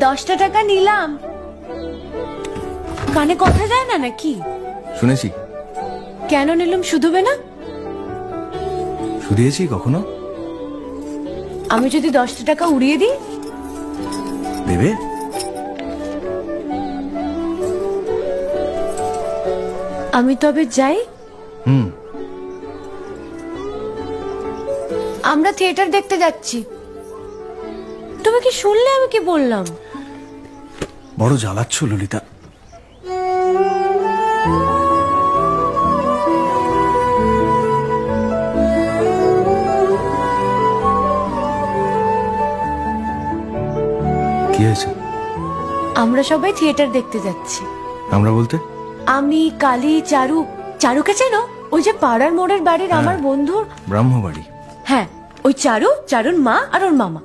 10টা টাকা নিলাম। কানে কথা যায় না নাকি? শুনেছি। কেন নিলাম? শুধুবে না? শুধিয়েছি কখনো? আমি যদি 10টা টাকা উড়িয়ে দিই? দেবে? আমি তবে যাই। আমরা থিয়েটার দেখতে যাচ্ছি। তুমি কি শুনলে আমি কি বললাম? বড় জ্বালাচ্ছ ললিতা। কি হয়েছে? আমরা সবাই থিয়েটার দেখতে যাচ্ছি। আমরা বলতে? আমি, কালী, চারু। চারুকে চেনো? ওই যে পাড়ার মোড়ের বাড়ির আমার বন্ধুর ব্রাহ্মবাড়ি। হ্যাঁ, ওই চারু, চারুর মা আর ওর মামা।